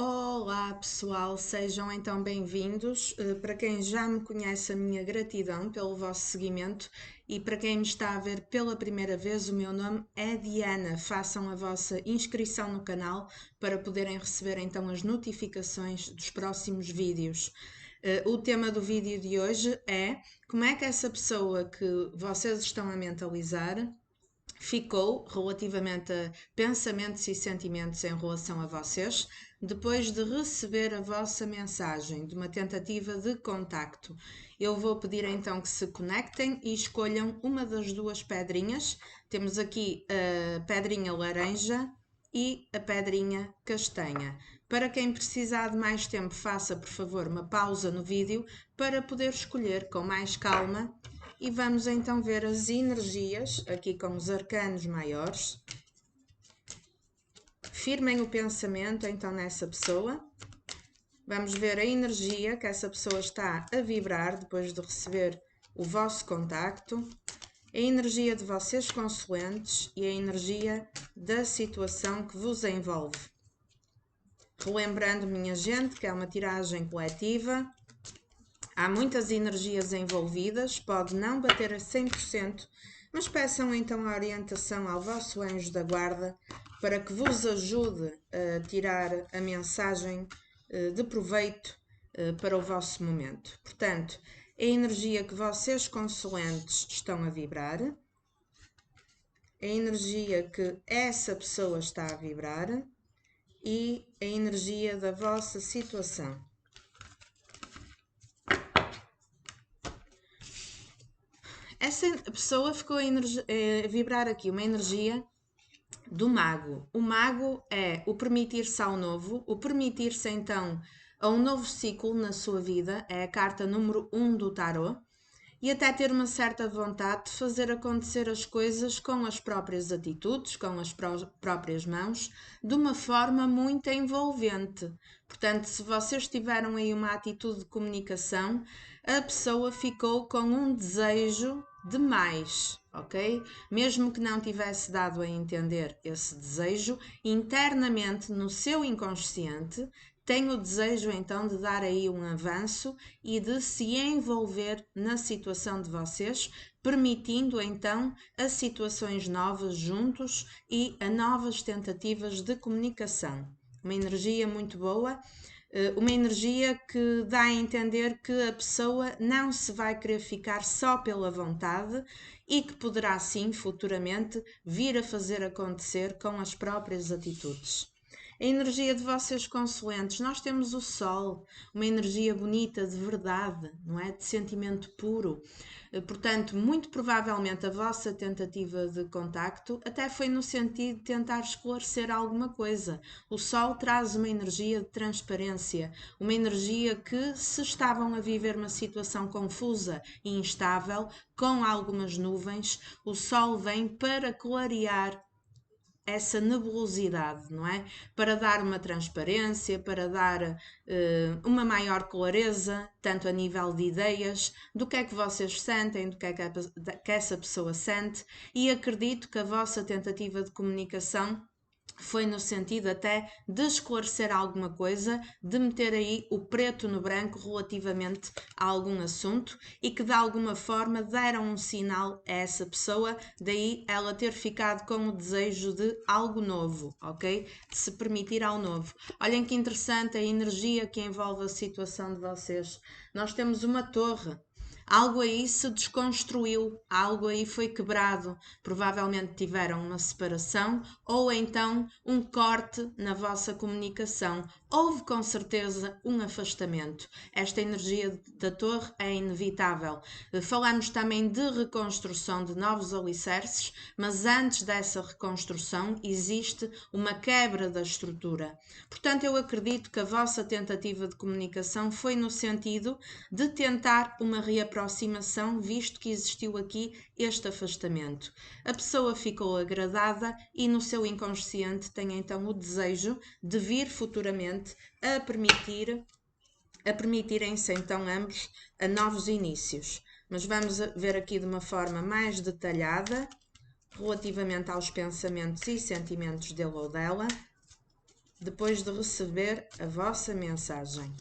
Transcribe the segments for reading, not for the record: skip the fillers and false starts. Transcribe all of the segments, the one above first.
Olá pessoal, sejam então bem-vindos. Para quem já me conhece, a minha gratidão pelo vosso seguimento, e para quem me está a ver pela primeira vez, o meu nome é Diana. Façam a vossa inscrição no canal para poderem receber então as notificações dos próximos vídeos. O tema do vídeo de hoje é como é que essa pessoa que vocês estão a mentalizar ficou relativamente a pensamentos e sentimentos em relação a vocês, depois de receber a vossa mensagem de uma tentativa de contacto. Eu vou pedir então que se conectem e escolham uma das duas pedrinhas. Temos aqui a pedrinha laranja e a pedrinha castanha. Para quem precisar de mais tempo, faça por favor uma pausa no vídeo para poder escolher com mais calma. E vamos então ver as energias, aqui com os arcanos maiores. Firmem o pensamento então nessa pessoa. Vamos ver a energia que essa pessoa está a vibrar depois de receber o vosso contacto. A energia de vocês consoantes e a energia da situação que vos envolve. Relembrando, minha gente, que é uma tiragem coletiva. Há muitas energias envolvidas, pode não bater a 100%, mas peçam então a orientação ao vosso anjo da guarda para que vos ajude a tirar a mensagem de proveito para o vosso momento. Portanto, a energia que vocês consoantes estão a vibrar, a energia que essa pessoa está a vibrar e a energia da vossa situação. Essa pessoa ficou a vibrar aqui uma energia do mago. O mago é o permitir-se ao novo, o permitir-se então a um novo ciclo na sua vida, é a carta número 1 do tarot, e até ter uma certa vontade de fazer acontecer as coisas com as próprias atitudes, com as próprias mãos, de uma forma muito envolvente. Portanto, se vocês tiveram aí uma atitude de comunicação, a pessoa ficou com um desejo de mais, ok? Mesmo que não tivesse dado a entender esse desejo, internamente no seu inconsciente, tem o desejo então de dar aí um avanço e de se envolver na situação de vocês, permitindo então a situações novas juntos e a novas tentativas de comunicação. Uma energia muito boa, uma energia que dá a entender que a pessoa não se vai querer ficar só pela vontade e que poderá sim futuramente vir a fazer acontecer com as próprias atitudes. A energia de vocês consoantes, nós temos o sol, uma energia bonita de verdade, não é? De sentimento puro. Portanto, muito provavelmente a vossa tentativa de contacto até foi no sentido de tentar esclarecer alguma coisa. O sol traz uma energia de transparência, uma energia que, se estavam a viver uma situação confusa e instável, com algumas nuvens, o sol vem para clarear essa nebulosidade, não é? Para dar uma transparência, para dar uma maior clareza, tanto a nível de ideias, do que é que vocês sentem, do que é que essa pessoa sente, e acredito que a vossa tentativa de comunicação foi no sentido até de esclarecer alguma coisa, de meter aí o preto no branco relativamente a algum assunto e que de alguma forma deram um sinal a essa pessoa, daí ela ter ficado com o desejo de algo novo, ok? De se permitir ao novo. Olhem que interessante a energia que envolve a situação de vocês. Nós temos uma torre. Algo aí se desconstruiu, algo aí foi quebrado. Provavelmente tiveram uma separação ou então um corte na vossa comunicação. Houve com certeza um afastamento. Esta energia da torre é inevitável. Falamos também de reconstrução de novos alicerces, mas antes dessa reconstrução existe uma quebra da estrutura. Portanto, eu acredito que a vossa tentativa de comunicação foi no sentido de tentar uma reaproximação, visto que existiu aqui este afastamento. A pessoa ficou agradada e no seu inconsciente tem então o desejo de vir futuramente a permitirem-se então ambos a novos inícios. Mas vamos ver aqui de uma forma mais detalhada relativamente aos pensamentos e sentimentos dele ou dela. depois de receber a vossa mensagem.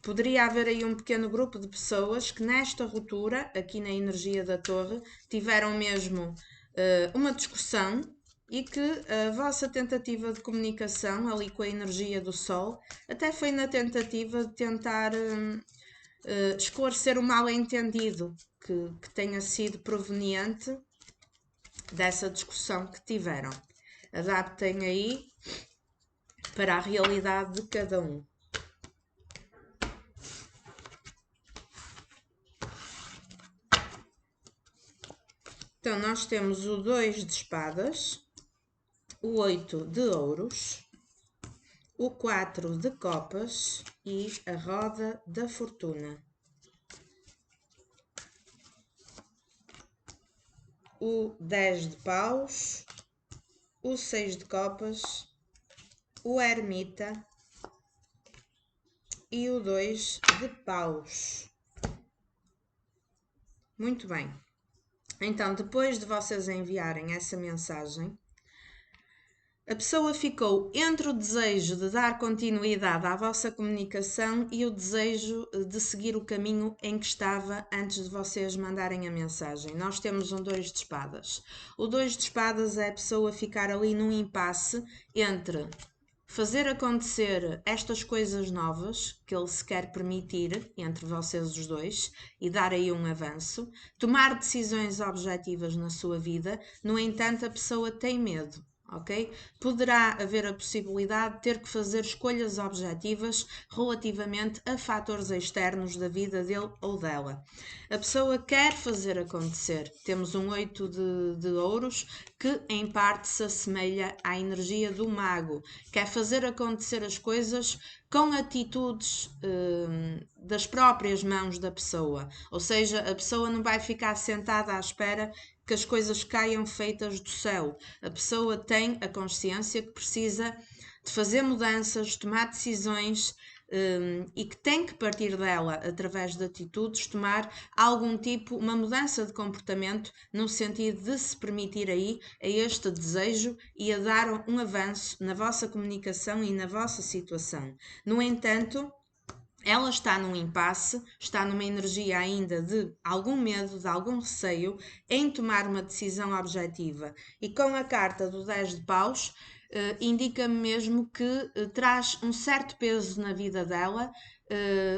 Poderia haver aí um pequeno grupo de pessoas que nesta ruptura, aqui na energia da torre, tiveram mesmo uma discussão e que a vossa tentativa de comunicação ali com a energia do sol até foi na tentativa de tentar esclarecer o mal-entendido que tenha sido proveniente dessa discussão que tiveram. Adaptem aí para a realidade de cada um. Então, nós temos o 2 de espadas, o 8 de ouros, o 4 de copas e a roda da fortuna. O 10 de paus, o 6 de copas, o ermita e o 2 de paus. Muito bem. Então, depois de vocês enviarem essa mensagem, a pessoa ficou entre o desejo de dar continuidade à vossa comunicação e o desejo de seguir o caminho em que estava antes de vocês mandarem a mensagem. Nós temos um 2 de espadas. O 2 de espadas é a pessoa ficar ali num impasse entre fazer acontecer estas coisas novas que ele se quer permitir entre vocês os dois e dar aí um avanço, tomar decisões objetivas na sua vida. No entanto, a pessoa tem medo. Ok? Poderá haver a possibilidade de ter que fazer escolhas objetivas relativamente a fatores externos da vida dele ou dela. A pessoa quer fazer acontecer. Temos um 8 de ouros que em parte se assemelha à energia do mago. Quer fazer acontecer as coisas com atitudes das próprias mãos da pessoa. Ou seja, a pessoa não vai ficar sentada à espera que as coisas caiam feitas do céu. A pessoa tem a consciência que precisa de fazer mudanças, tomar decisões e que tem que partir dela, através de atitudes, tomar algum tipo, uma mudança de comportamento no sentido de se permitir aí a este desejo e a dar um avanço na vossa comunicação e na vossa situação. No entanto, ela está num impasse, está numa energia ainda de algum medo, de algum receio em tomar uma decisão objetiva. E com a carta do 10 de paus, indica-me mesmo que traz um certo peso na vida dela,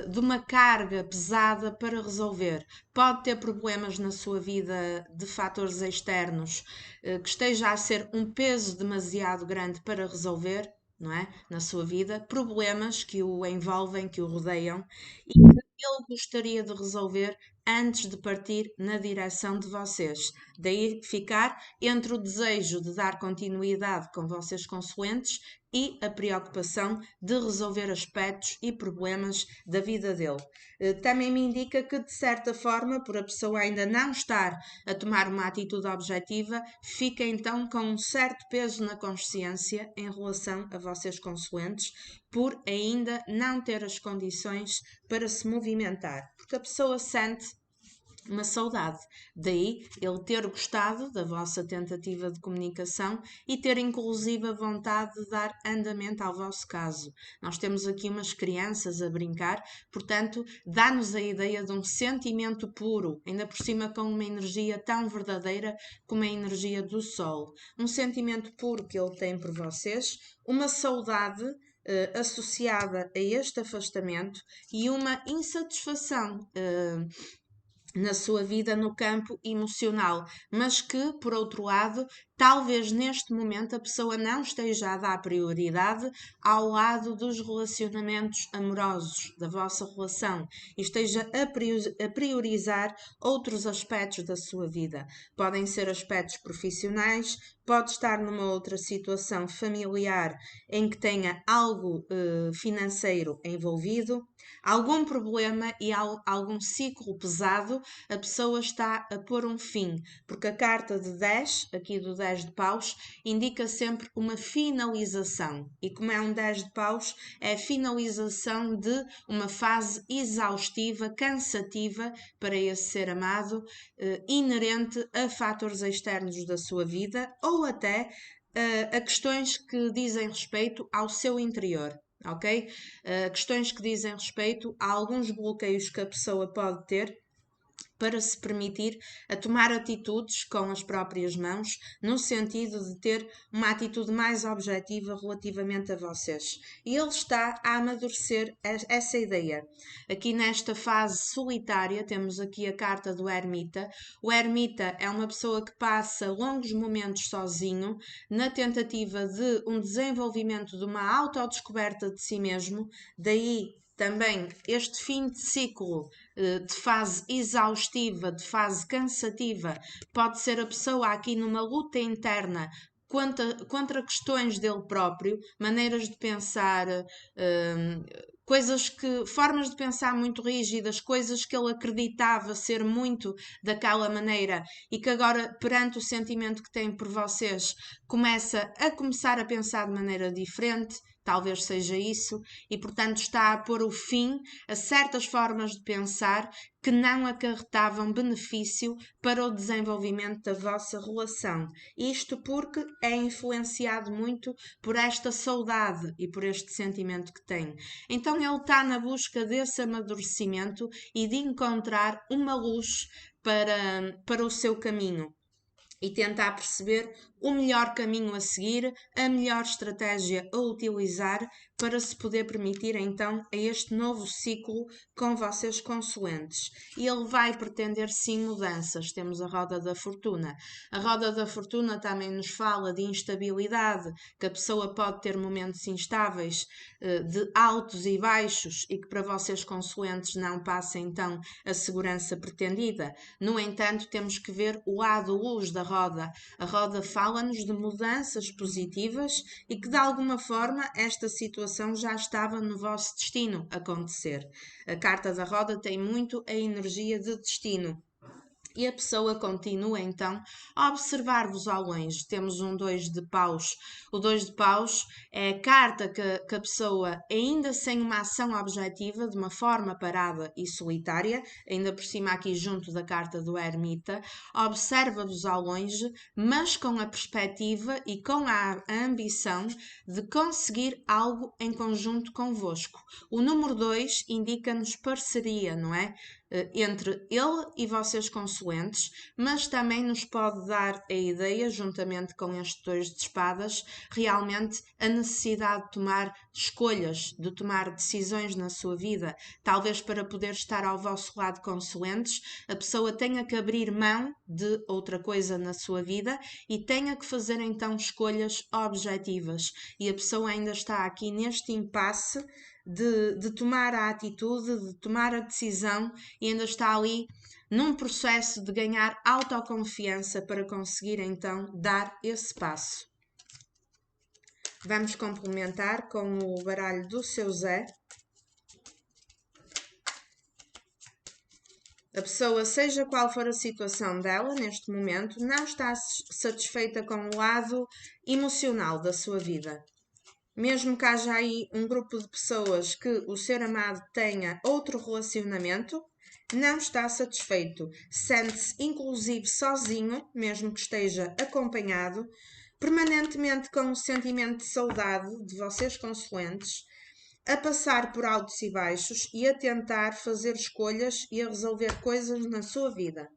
de uma carga pesada para resolver. Pode ter problemas na sua vida de fatores externos, que esteja a ser um peso demasiado grande para resolver, não é? Na sua vida, problemas que o envolvem, que o rodeiam e que ele gostaria de resolver antes de partir na direção de vocês. Daí ficar entre o desejo de dar continuidade com vocês consulentes e a preocupação de resolver aspectos e problemas da vida dele. Também me indica que, de certa forma, por a pessoa ainda não estar a tomar uma atitude objetiva, fica então com um certo peso na consciência em relação a vocês consulentes, por ainda não ter as condições para se movimentar, porque a pessoa sente uma saudade. Daí ele ter gostado da vossa tentativa de comunicação e ter inclusive a vontade de dar andamento ao vosso caso. Nós temos aqui umas crianças a brincar, portanto, dá-nos a ideia de um sentimento puro, ainda por cima com uma energia tão verdadeira como a energia do sol. Um sentimento puro que ele tem por vocês, uma saudade associada a este afastamento e uma insatisfação na sua vida no campo emocional, mas que, por outro lado, talvez neste momento a pessoa não esteja a dar prioridade ao lado dos relacionamentos amorosos da vossa relação e esteja a priorizar outros aspectos da sua vida. Podem ser aspectos profissionais, pode estar numa outra situação familiar em que tenha algo financeiro envolvido, algum problema e algum ciclo pesado, a pessoa está a pôr um fim, porque a carta de 10, aqui do 10 de paus, indica sempre uma finalização, e como é um 10 de paus, é a finalização de uma fase exaustiva, cansativa para esse ser amado, inerente a fatores externos da sua vida ou até a questões que dizem respeito ao seu interior, ok? Questões que dizem respeito a alguns bloqueios que a pessoa pode ter para se permitir a tomar atitudes com as próprias mãos, no sentido de ter uma atitude mais objetiva relativamente a vocês. E ele está a amadurecer essa ideia. Aqui nesta fase solitária, temos aqui a carta do ermita. O ermita é uma pessoa que passa longos momentos sozinho, na tentativa de um desenvolvimento de uma autodescoberta de si mesmo, daí também este fim de ciclo de fase exaustiva, de fase cansativa, pode ser a pessoa aqui numa luta interna contra questões dele próprio, maneiras de pensar, formas de pensar muito rígidas, coisas que ele acreditava ser muito daquela maneira e que agora, perante o sentimento que tem por vocês, começar a pensar de maneira diferente. Talvez seja isso, e portanto está a pôr o fim a certas formas de pensar que não acarretavam benefício para o desenvolvimento da vossa relação. Isto porque é influenciado muito por esta saudade e por este sentimento que tem. Então ele está na busca desse amadurecimento e de encontrar uma luz para o seu caminho e tentar perceber o melhor caminho a seguir, a melhor estratégia a utilizar para se poder permitir então a este novo ciclo com vocês consoantes. E ele vai pretender sim mudanças. Temos a roda da fortuna. A roda da fortuna também nos fala de instabilidade, que a pessoa pode ter momentos instáveis, de altos e baixos, e que para vocês consoantes não passa então a segurança pretendida. No entanto, temos que ver o lado luz da roda. A roda fala-nos de mudanças positivas e que de alguma forma esta situação já estava no vosso destino acontecer. A carta da roda tem muito a energia de destino. E a pessoa continua então a observar-vos ao longe. Temos um 2 de paus. O 2 de paus é a carta que a pessoa, ainda sem uma ação objetiva, de uma forma parada e solitária, ainda por cima aqui junto da carta do ermita, observa-vos ao longe, mas com a perspectiva e com a ambição de conseguir algo em conjunto convosco. O número 2 indica-nos parceria, não é? Entre ele e vocês consoantes, mas também nos pode dar a ideia, juntamente com estes 2 de espadas, realmente a necessidade de tomar escolhas, de tomar decisões na sua vida. Talvez para poder estar ao vosso lado consoantes, a pessoa tenha que abrir mão de outra coisa na sua vida e tenha que fazer então escolhas objetivas. E a pessoa ainda está aqui neste impasse de tomar a atitude, de tomar a decisão e ainda está ali num processo de ganhar autoconfiança para conseguir então dar esse passo. Vamos complementar com o baralho do seu Zé. A pessoa, seja qual for a situação dela neste momento, não está satisfeita com o lado emocional da sua vida. Mesmo que haja aí um grupo de pessoas que o ser amado tenha outro relacionamento, não está satisfeito. Sente-se inclusive sozinho, mesmo que esteja acompanhado, permanentemente com um sentimento de saudade de vocês consoantes, a passar por altos e baixos e a tentar fazer escolhas e a resolver coisas na sua vida.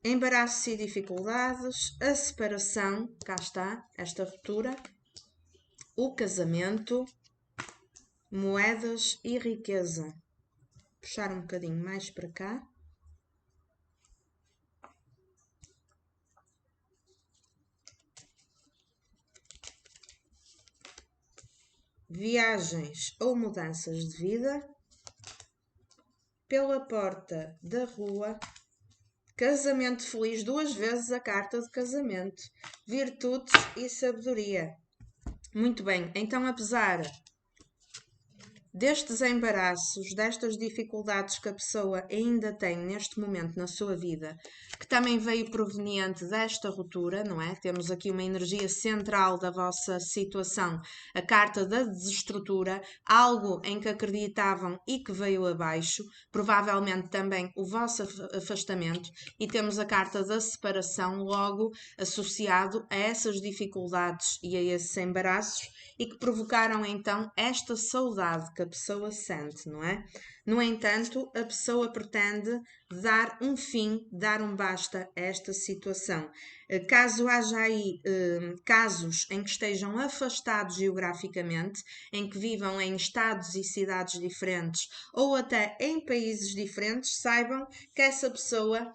Embaraços e dificuldades, a separação, cá está, esta ruptura, o casamento, moedas e riqueza. Puxar um bocadinho mais para cá. Viagens ou mudanças de vida. Pela porta da rua. Casamento feliz, 2 vezes a carta de casamento. Virtudes e sabedoria. Muito bem, então apesar destes embaraços, destas dificuldades que a pessoa ainda tem neste momento na sua vida, que também veio proveniente desta ruptura, não é? Temos aqui uma energia central da vossa situação, a carta da desestrutura, algo em que acreditavam e que veio abaixo, provavelmente também o vosso afastamento, e temos a carta da separação, logo associado a essas dificuldades e a esses embaraços e que provocaram então esta saudade que a pessoa sente, não é? No entanto, a pessoa pretende dar um fim, dar um basta a esta situação. Caso haja aí casos em que estejam afastados geograficamente, em que vivam em estados e cidades diferentes ou até em países diferentes, saibam que essa pessoa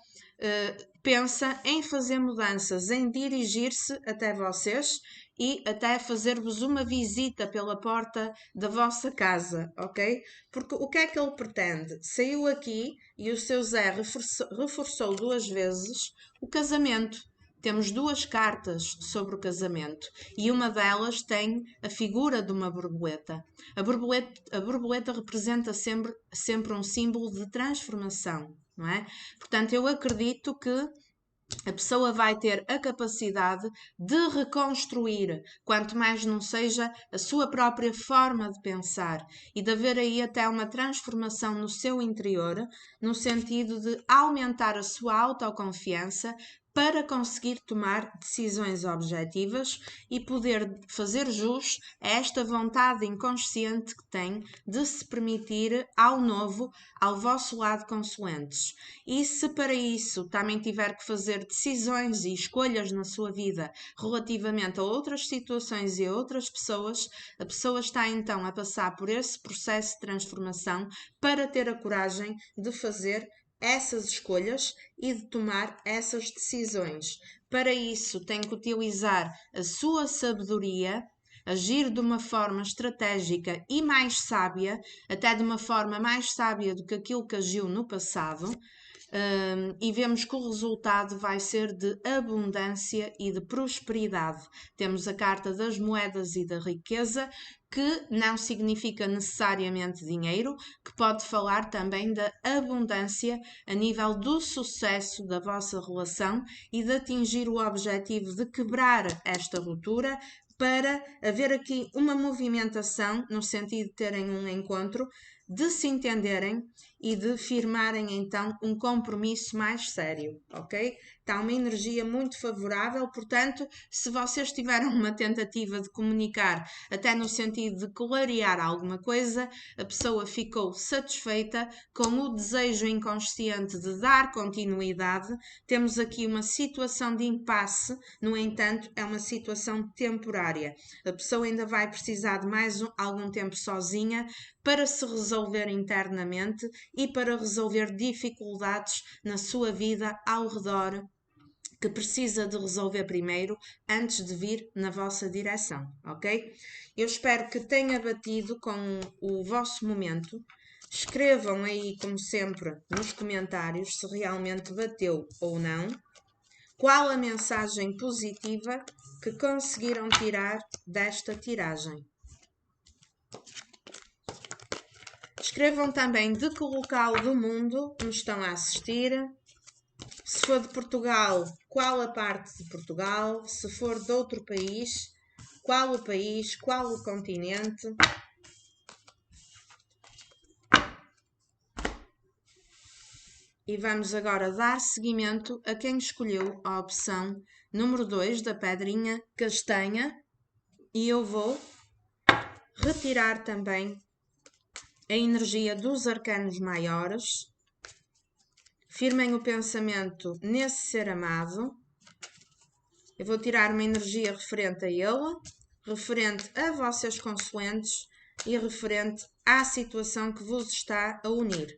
pensa em fazer mudanças, em dirigir-se até vocês e até fazer-vos uma visita pela porta da vossa casa, ok? Porque o que é que ele pretende? Saiu aqui e o seu Zé reforçou 2 vezes o casamento. Temos 2 cartas sobre o casamento e uma delas tem a figura de uma borboleta. A borboleta representa sempre um símbolo de transformação, não é? Portanto, eu acredito que a pessoa vai ter a capacidade de reconstruir, quanto mais não seja a sua própria forma de pensar e de haver aí até uma transformação no seu interior, no sentido de aumentar a sua autoconfiança para conseguir tomar decisões objetivas e poder fazer jus a esta vontade inconsciente que tem de se permitir ao novo, ao vosso lado consoantes. E se para isso também tiver que fazer decisões e escolhas na sua vida relativamente a outras situações e a outras pessoas, a pessoa está então a passar por esse processo de transformação para ter a coragem de fazer essas escolhas e de tomar essas decisões. Para isso, tem que utilizar a sua sabedoria, agir de uma forma estratégica e mais sábia, até de uma forma mais sábia do que aquilo que agiu no passado, e vemos que o resultado vai ser de abundância e de prosperidade. Temos a carta das moedas e da riqueza, que não significa necessariamente dinheiro, que pode falar também da abundância a nível do sucesso da vossa relação e de atingir o objetivo de quebrar esta ruptura para haver aqui uma movimentação no sentido de terem um encontro, de se entenderem e de firmarem então um compromisso mais sério, ok? Está uma energia muito favorável, portanto, se vocês tiveram uma tentativa de comunicar, até no sentido de clarear alguma coisa, a pessoa ficou satisfeita com o desejo inconsciente de dar continuidade. Temos aqui uma situação de impasse, no entanto, é uma situação temporária. A pessoa ainda vai precisar de mais algum tempo sozinha para se resolver internamente e para resolver dificuldades na sua vida ao redor que precisa de resolver primeiro antes de vir na vossa direção, ok? Eu espero que tenha batido com o vosso momento. Escrevam aí, como sempre, nos comentários se realmente bateu ou não. Qual a mensagem positiva que conseguiram tirar desta tiragem? Escrevam também de que local do mundo me estão a assistir. Se for de Portugal, qual a parte de Portugal? Se for de outro país, qual o país, qual o continente? E vamos agora dar seguimento a quem escolheu a opção número 2 da pedrinha castanha. E eu vou retirar também a energia dos arcanos maiores. Firmem o pensamento nesse ser amado. Eu vou tirar uma energia referente a ele, referente a vocês consoantes e referente à situação que vos está a unir.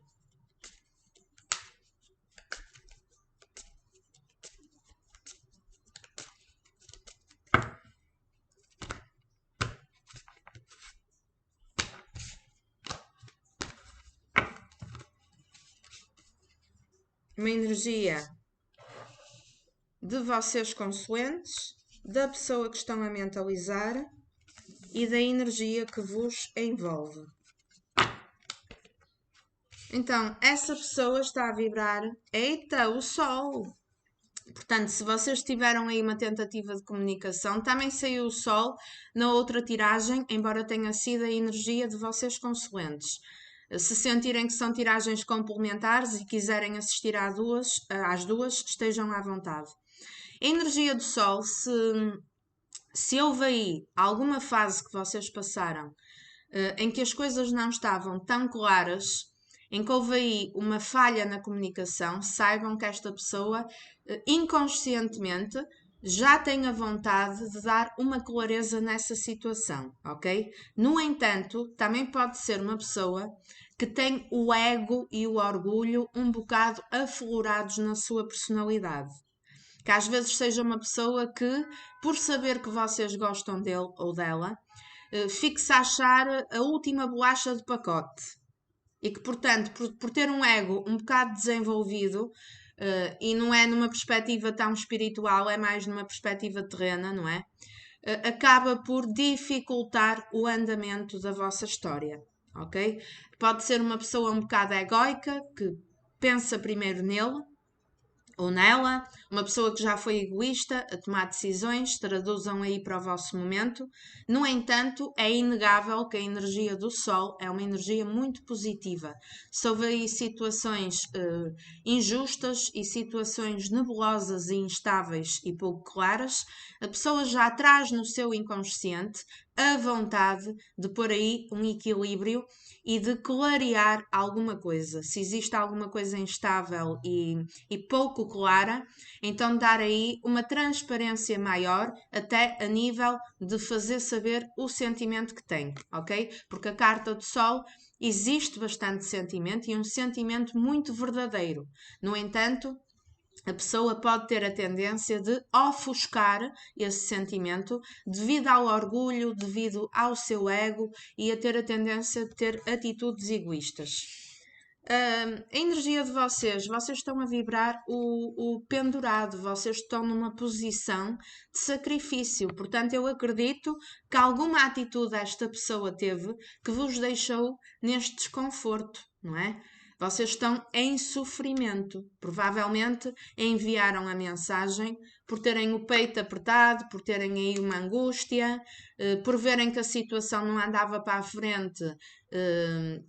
Uma energia de vocês consoantes, da pessoa que estão a mentalizar e da energia que vos envolve. Então, essa pessoa está a vibrar, eita, o Sol. Portanto, se vocês tiveram aí uma tentativa de comunicação, também saiu o Sol na outra tiragem, embora tenha sido a energia de vocês consoantes. Se sentirem que são tiragens complementares e quiserem assistir às duas, estejam à vontade. A energia do Sol, se houve aí alguma fase que vocês passaram em que as coisas não estavam tão claras, em que houve aí uma falha na comunicação, saibam que esta pessoa inconscientemente já tem a vontade de dar uma clareza nessa situação, ok? No entanto, também pode ser uma pessoa que tem o ego e o orgulho um bocado aflorados na sua personalidade. Que às vezes seja uma pessoa que, por saber que vocês gostam dele ou dela, fique-se a achar a última bolacha do pacote. E que, portanto, por ter um ego um bocado desenvolvido, e não é numa perspectiva tão espiritual, é mais numa perspectiva terrena, não é? Acaba por dificultar o andamento da vossa história, ok? Pode ser uma pessoa um bocado egóica, que pensa primeiro nele, ou nela, uma pessoa que já foi egoísta a tomar decisões, traduzam aí para o vosso momento. No entanto, é inegável que a energia do Sol é uma energia muito positiva. Se houve aí situações injustas e situações nebulosas e instáveis e pouco claras, a pessoa já traz no seu inconsciente a vontade de pôr aí um equilíbrio e de clarear alguma coisa. Se existe alguma coisa instável e pouco clara, então dar aí uma transparência maior, até a nível de fazer saber o sentimento que tem, ok? Porque a carta do Sol existe bastante sentimento e um sentimento muito verdadeiro. No entanto, a pessoa pode ter a tendência de ofuscar esse sentimento devido ao orgulho, devido ao seu ego e a ter a tendência de ter atitudes egoístas. A energia de vocês estão a vibrar o pendurado, vocês estão numa posição de sacrifício. Portanto, eu acredito que alguma atitude esta pessoa teve que vos deixou neste desconforto, não é? Vocês estão em sofrimento. Provavelmente enviaram a mensagem por terem o peito apertado, por terem aí uma angústia, por verem que a situação não andava para a frente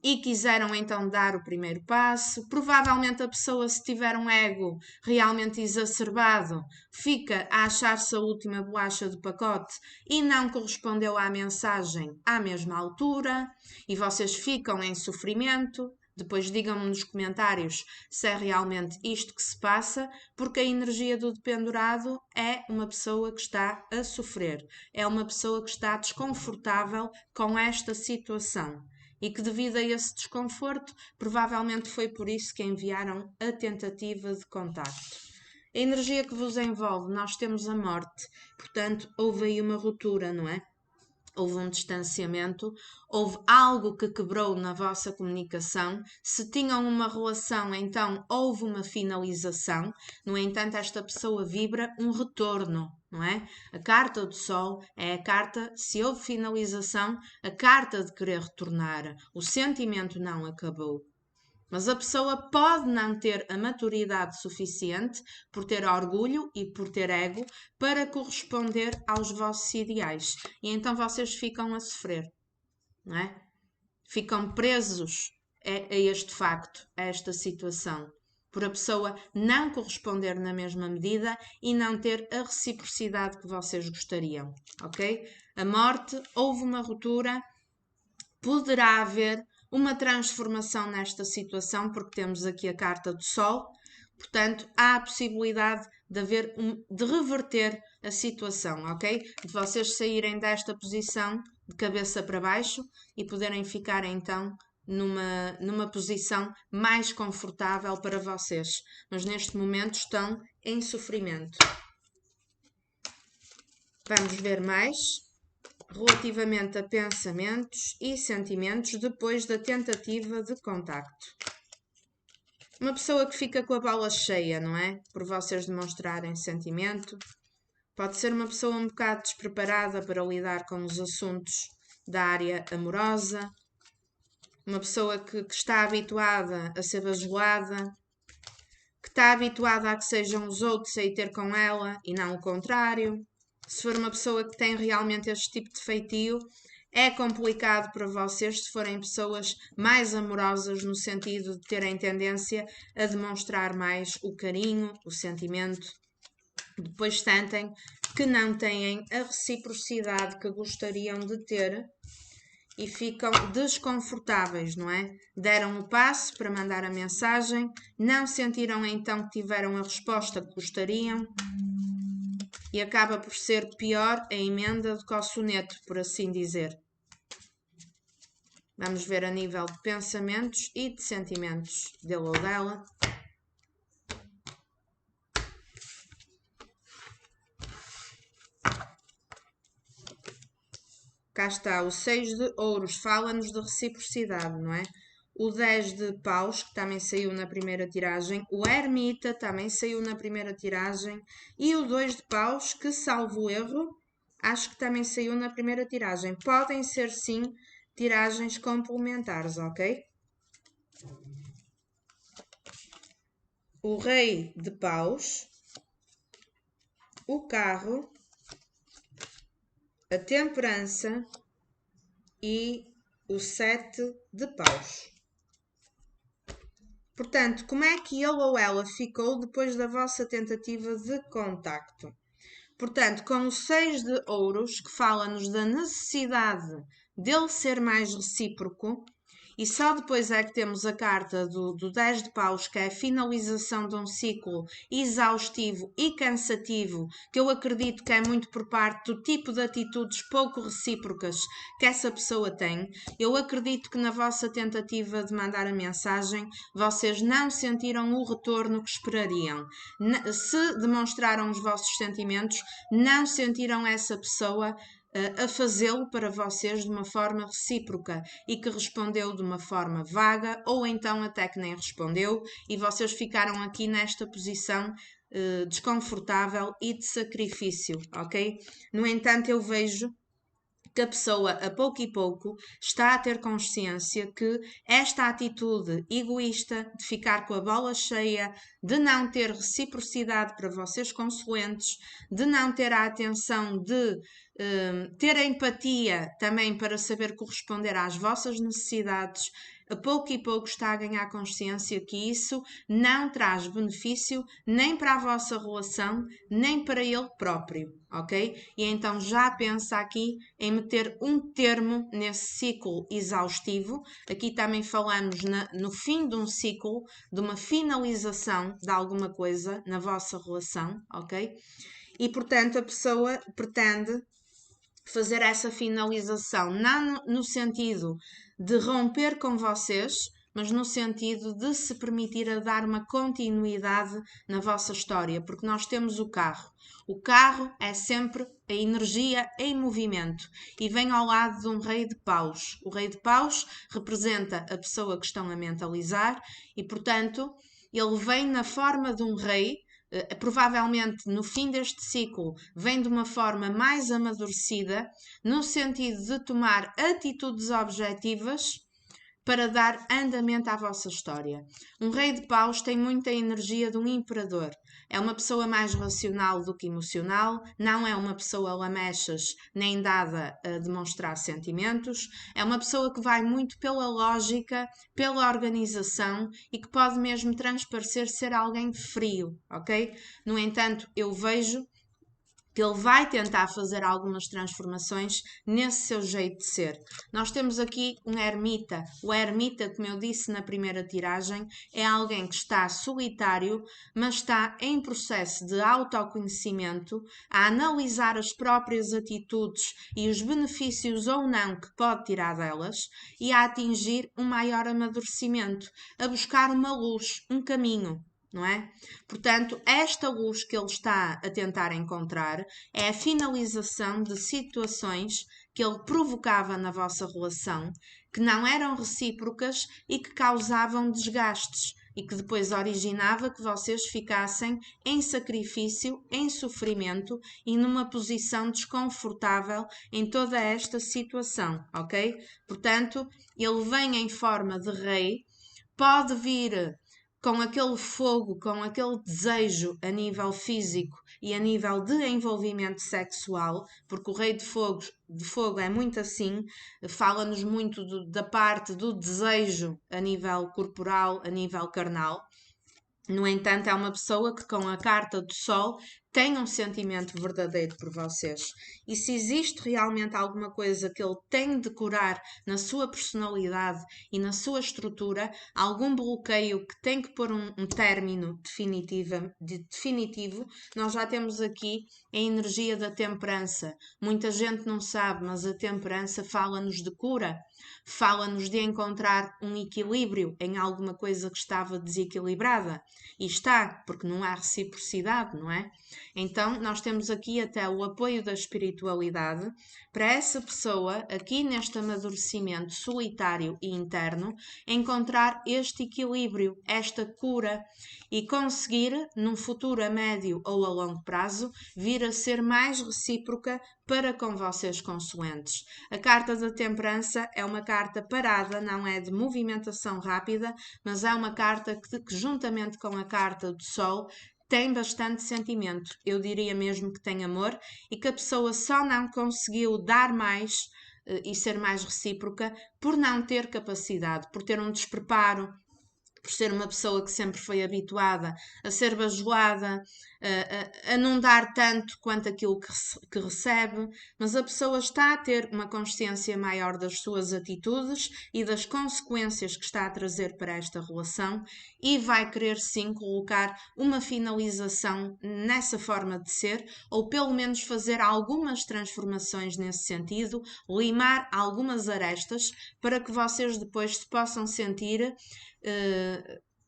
e quiseram então dar o primeiro passo. Provavelmente a pessoa, se tiver um ego realmente exacerbado, fica a achar-se a última bolacha do pacote e não correspondeu à mensagem à mesma altura, e vocês ficam em sofrimento. Depois digam-me nos comentários se é realmente isto que se passa, porque a energia do dependurado é uma pessoa que está a sofrer, é uma pessoa que está desconfortável com esta situação e que, devido a esse desconforto, provavelmente foi por isso que enviaram a tentativa de contacto. A energia que vos envolve, nós temos a morte, portanto, houve aí uma ruptura, não é? Houve um distanciamento, houve algo que quebrou na vossa comunicação. Se tinham uma relação, então houve uma finalização. No entanto, esta pessoa vibra um retorno, não é? A carta do Sol é a carta, se houve finalização, a carta de querer retornar. O sentimento não acabou. Mas a pessoa pode não ter a maturidade suficiente, por ter orgulho e por ter ego, para corresponder aos vossos ideais. E então vocês ficam a sofrer, não é? Ficam presos a este facto, a esta situação. Por a pessoa não corresponder na mesma medida e não ter a reciprocidade que vocês gostariam, ok? A morte, houve uma ruptura, poderá haver uma transformação nesta situação, porque temos aqui a carta do Sol, portanto, há a possibilidade de reverter a situação, ok? De vocês saírem desta posição de cabeça para baixo e poderem ficar então numa posição mais confortável para vocês. Mas neste momento estão em sofrimento. Vamos ver mais relativamente a pensamentos e sentimentos depois da tentativa de contacto. Uma pessoa que fica com a bola cheia, não é? Por vocês demonstrarem sentimento. Pode ser uma pessoa um bocado despreparada para lidar com os assuntos da área amorosa. uma pessoa que está habituada a ser bajulada, que está habituada a que sejam os outros a ir ter com ela e não o contrário. Se for uma pessoa que tem realmente este tipo de feitio, é complicado para vocês se forem pessoas mais amorosas, no sentido de terem tendência a demonstrar mais o carinho, o sentimento. Depois sentem que não têm a reciprocidade que gostariam de ter e ficam desconfortáveis, não é? Deram o passo para mandar a mensagem, não sentiram então que tiveram a resposta que gostariam e acaba por ser pior a emenda do que o soneto, por assim dizer. Vamos ver a nível de pensamentos e de sentimentos dele ou dela. Cá está, o 6 de ouros fala-nos de reciprocidade, não é? O 10 de paus, que também saiu na primeira tiragem, o ermita também saiu na primeira tiragem, e o 2 de paus, que salvo erro, acho que também saiu na primeira tiragem. Podem ser sim tiragens complementares, ok? O rei de paus, o carro, a temperança e o 7 de paus. Portanto, como é que ele ou ela ficou depois da vossa tentativa de contacto? Portanto, com o 6 de ouros, que fala-nos da necessidade dele ser mais recíproco, e só depois é que temos a carta do 10 de paus, que é a finalização de um ciclo exaustivo e cansativo, que eu acredito que é muito por parte do tipo de atitudes pouco recíprocas que essa pessoa tem. Eu acredito que na vossa tentativa de mandar a mensagem, vocês não sentiram o retorno que esperariam. Se demonstraram os vossos sentimentos, não sentiram essa pessoa a fazê-lo para vocês de uma forma recíproca e que respondeu de uma forma vaga ou então até que nem respondeu e vocês ficaram aqui nesta posição desconfortável e de sacrifício, ok? No entanto, eu vejo que a pessoa, a pouco e pouco, está a ter consciência que esta atitude egoísta de ficar com a bola cheia, de não ter reciprocidade para vocês consoantes, de não ter a atenção de ter a empatia também para saber corresponder às vossas necessidades, a pouco e pouco está a ganhar consciência que isso não traz benefício nem para a vossa relação, nem para ele próprio, ok? E então já pensa aqui em meter um termo nesse ciclo exaustivo. Aqui também falamos no fim de um ciclo, de uma finalização de alguma coisa na vossa relação, ok? E portanto a pessoa pretende fazer essa finalização, não no sentido de romper com vocês, mas no sentido de se permitir a dar uma continuidade na vossa história, porque nós temos o carro. O carro é sempre a energia em movimento e vem ao lado de um rei de paus. O rei de paus representa a pessoa que estão a mentalizar e, portanto, ele vem na forma de um rei. Provavelmente no fim deste ciclo vem de uma forma mais amadurecida, no sentido de tomar atitudes objetivas para dar andamento à vossa história. Um rei de paus tem muita energia de um imperador. É uma pessoa mais racional do que emocional, não é uma pessoa lamechas nem dada a demonstrar sentimentos, é uma pessoa que vai muito pela lógica, pela organização e que pode mesmo transparecer ser alguém frio, ok? No entanto, eu vejo que ele vai tentar fazer algumas transformações nesse seu jeito de ser. Nós temos aqui um ermita. O ermita, como eu disse na primeira tiragem, é alguém que está solitário, mas está em processo de autoconhecimento, a analisar as próprias atitudes e os benefícios ou não que pode tirar delas e a atingir um maior amadurecimento, a buscar uma luz, um caminho. Não é? Portanto, esta luz que ele está a tentar encontrar é a finalização de situações que ele provocava na vossa relação, que não eram recíprocas e que causavam desgastes. e que depois originava que vocês ficassem em sacrifício, em sofrimento e numa posição desconfortável em toda esta situação, ok? Portanto, ele vem em forma de rei, pode vir com aquele fogo, com aquele desejo a nível físico e a nível de envolvimento sexual, porque o rei de fogo é muito assim, fala-nos muito da parte do desejo a nível corporal, a nível carnal. No entanto, é uma pessoa que com a carta do Sol tem um sentimento verdadeiro por vocês. E se existe realmente alguma coisa que ele tem de curar na sua personalidade e na sua estrutura, algum bloqueio que tem que pôr um término definitivo, nós já temos aqui a energia da temperança. Muita gente não sabe, mas a temperança fala-nos de cura, fala-nos de encontrar um equilíbrio em alguma coisa que estava desequilibrada. E está, porque não há reciprocidade, não é? Então, nós temos aqui até o apoio da espiritualidade para essa pessoa, aqui neste amadurecimento solitário e interno, encontrar este equilíbrio, esta cura e conseguir, num futuro a médio ou a longo prazo, vir a ser mais recíproca para com vocês consoantes. A carta da temperança é uma carta parada, não é de movimentação rápida, mas é uma carta que juntamente com a carta do Sol, tem bastante sentimento. Eu diria mesmo que tem amor e que a pessoa só não conseguiu dar mais e ser mais recíproca por não ter capacidade, por ter um despreparo, por ser uma pessoa que sempre foi habituada a ser bajulada, a não dar tanto quanto aquilo que recebe, mas a pessoa está a ter uma consciência maior das suas atitudes e das consequências que está a trazer para esta relação e vai querer sim colocar uma finalização nessa forma de ser, ou pelo menos fazer algumas transformações nesse sentido, limar algumas arestas para que vocês depois se possam sentir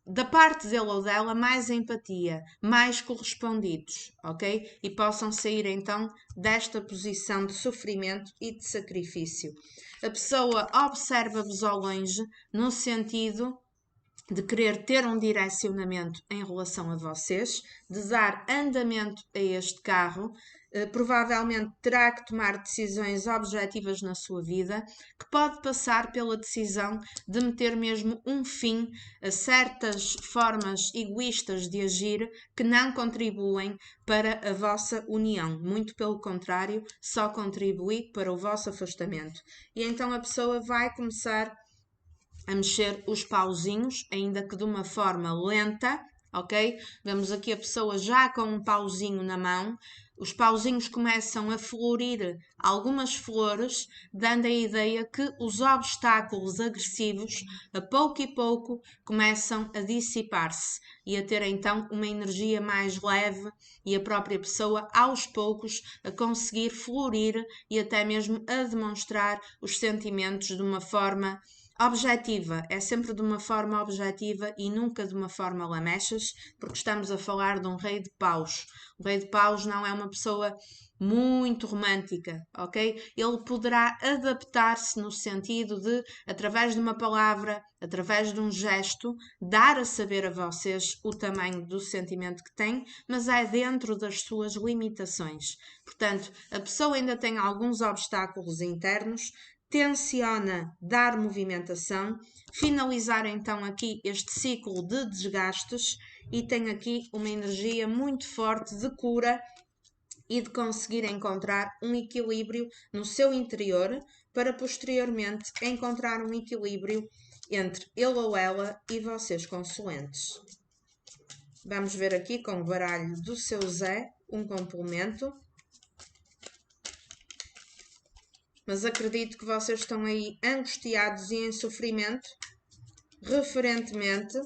da parte dele ou dela mais empatia, mais correspondidos, ok? E possam sair então desta posição de sofrimento e de sacrifício. A pessoa observa-vos ao longe no sentido de querer ter um direcionamento em relação a vocês, de dar andamento a este carro, provavelmente terá que tomar decisões objetivas na sua vida, que pode passar pela decisão de meter mesmo um fim a certas formas egoístas de agir que não contribuem para a vossa união. Muito pelo contrário, só contribui para o vosso afastamento. E então a pessoa vai começar a mexer os pauzinhos, ainda que de uma forma lenta, ok? Vemos aqui a pessoa já com um pauzinho na mão. Os pauzinhos começam a florir algumas flores, dando a ideia que os obstáculos agressivos, a pouco e pouco, começam a dissipar-se e a ter então uma energia mais leve e a própria pessoa, aos poucos, a conseguir florir e até mesmo a demonstrar os sentimentos de uma forma objetiva, é sempre de uma forma objetiva e nunca de uma forma lamechas, porque estamos a falar de um rei de paus. O rei de paus não é uma pessoa muito romântica, ok? Ele poderá adaptar-se no sentido de, através de uma palavra, através de um gesto, dar a saber a vocês o tamanho do sentimento que tem, mas é dentro das suas limitações. Portanto, a pessoa ainda tem alguns obstáculos internos, tenciona dar movimentação, finalizar então aqui este ciclo de desgastes e tem aqui uma energia muito forte de cura e de conseguir encontrar um equilíbrio no seu interior para posteriormente encontrar um equilíbrio entre ele ou ela e vocês consoantes. Vamos ver aqui com o baralho do seu Zé um complemento. Mas acredito que vocês estão aí angustiados e em sofrimento referentemente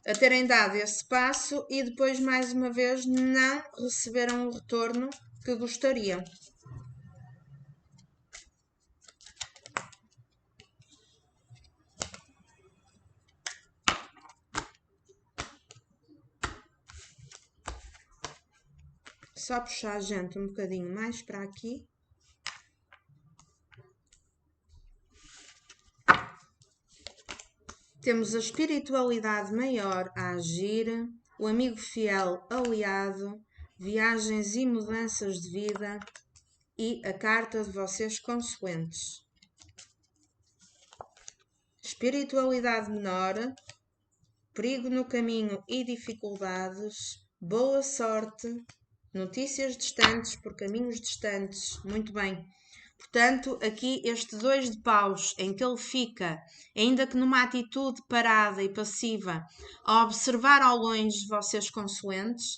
a terem dado esse passo e depois mais uma vez não receberam o retorno que gostariam. Só puxar a gente um bocadinho mais para aqui. temos a espiritualidade maior a agir, o amigo fiel aliado, viagens e mudanças de vida e a carta de vocês consoantes. Espiritualidade menor, perigo no caminho e dificuldades, boa sorte, notícias distantes por caminhos distantes. Muito bem. Portanto, aqui este 2 de paus, em que ele fica, ainda que numa atitude parada e passiva, a observar ao longe vocês consoantes,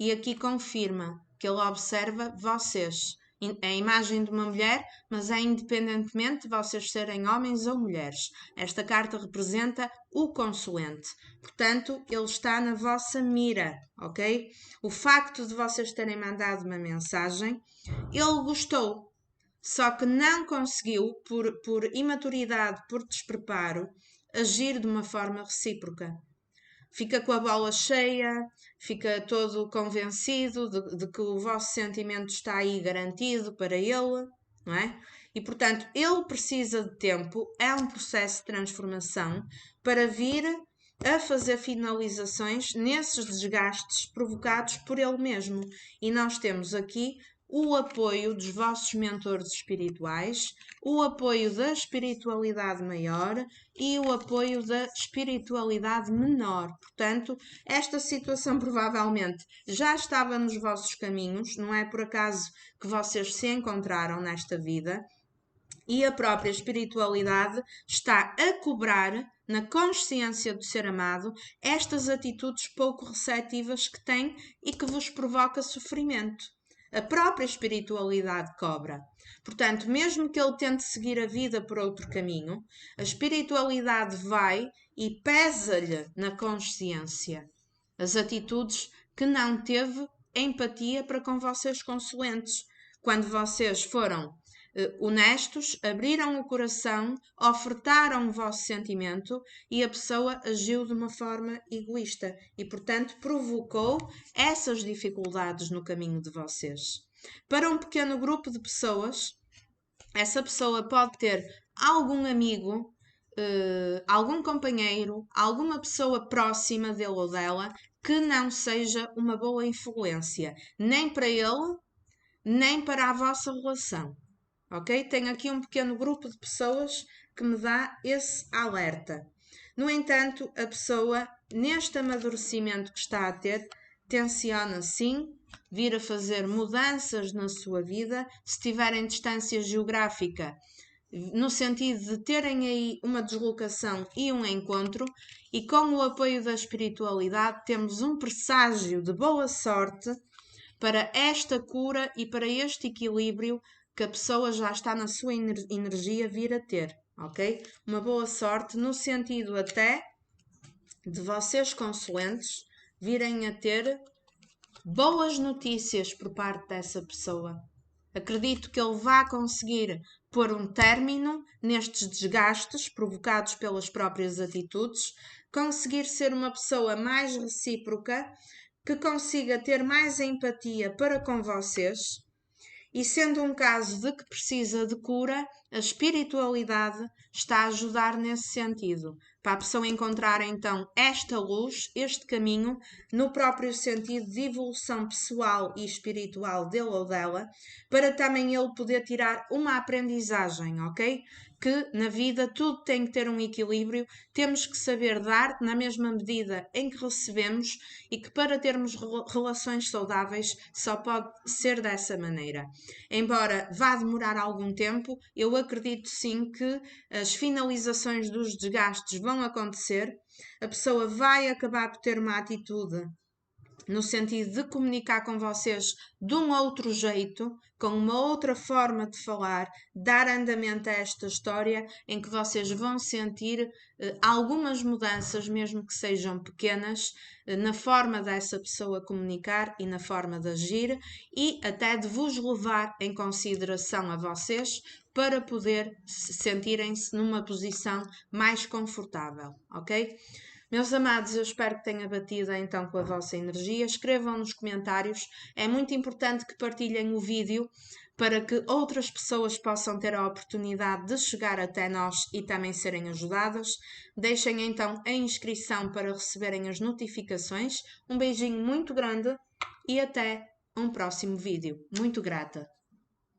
e aqui confirma que ele observa vocês. É a imagem de uma mulher, mas é independentemente de vocês serem homens ou mulheres. Esta carta representa o consoante. Portanto, ele está na vossa mira, ok? O facto de vocês terem mandado uma mensagem, ele gostou. Só que não conseguiu, por imaturidade, por despreparo, agir de uma forma recíproca. Fica com a bola cheia, fica todo convencido de que o vosso sentimento está aí garantido para ele, não é? E, portanto, ele precisa de tempo, é um processo de transformação para vir a fazer finalizações nesses desgastes provocados por ele mesmo. E nós temos aqui o apoio dos vossos mentores espirituais, o apoio da espiritualidade maior e o apoio da espiritualidade menor. Portanto, esta situação provavelmente já estava nos vossos caminhos, não é por acaso que vocês se encontraram nesta vida, e a própria espiritualidade está a cobrar na consciência do ser amado estas atitudes pouco receptivas que tem e que vos provoca sofrimento. A própria espiritualidade cobra. Portanto, mesmo que ele tente seguir a vida por outro caminho, a espiritualidade vai e pesa-lhe na consciência as atitudes que não teve empatia para com vocês consoantes. Quando vocês foram honestos, abriram o coração, ofertaram o vosso sentimento e a pessoa agiu de uma forma egoísta e, portanto, provocou essas dificuldades no caminho de vocês. Para um pequeno grupo de pessoas, essa pessoa pode ter algum amigo, algum companheiro, alguma pessoa próxima dele ou dela que não seja uma boa influência, nem para ele, nem para a vossa relação. Ok? Tenho aqui um pequeno grupo de pessoas que me dá esse alerta. No entanto, a pessoa, neste amadurecimento que está a ter, tenciona sim vir a fazer mudanças na sua vida, se tiverem distância geográfica, no sentido de terem aí uma deslocação e um encontro, e com o apoio da espiritualidade temos um presságio de boa sorte para esta cura e para este equilíbrio que a pessoa já está na sua energia vir a ter, ok? Uma boa sorte no sentido até de vocês consoantes virem a ter boas notícias por parte dessa pessoa. Acredito que ele vá conseguir pôr um término nestes desgastes provocados pelas próprias atitudes, conseguir ser uma pessoa mais recíproca, que consiga ter mais empatia para com vocês. E sendo um caso de que precisa de cura, a espiritualidade está a ajudar nesse sentido, para a pessoa encontrar então esta luz, este caminho, no próprio sentido de evolução pessoal e espiritual dele ou dela, para também ele poder tirar uma aprendizagem, ok? Que na vida tudo tem que ter um equilíbrio, temos que saber dar na mesma medida em que recebemos e que para termos relações saudáveis só pode ser dessa maneira. Embora vá demorar algum tempo, eu acredito sim que as finalizações dos desgastes vão acontecer, a pessoa vai acabar por ter uma atitude no sentido de comunicar com vocês de um outro jeito, com uma outra forma de falar, dar andamento a esta história em que vocês vão sentir algumas mudanças, mesmo que sejam pequenas, na forma dessa pessoa comunicar e na forma de agir e até de vos levar em consideração a vocês para poder sentirem-se numa posição mais confortável, ok? Meus amados, eu espero que tenha batido então com a vossa energia. Escrevam nos comentários. É muito importante que partilhem o vídeo para que outras pessoas possam ter a oportunidade de chegar até nós e também serem ajudadas. Deixem então a inscrição para receberem as notificações. Um beijinho muito grande e até um próximo vídeo. Muito grata!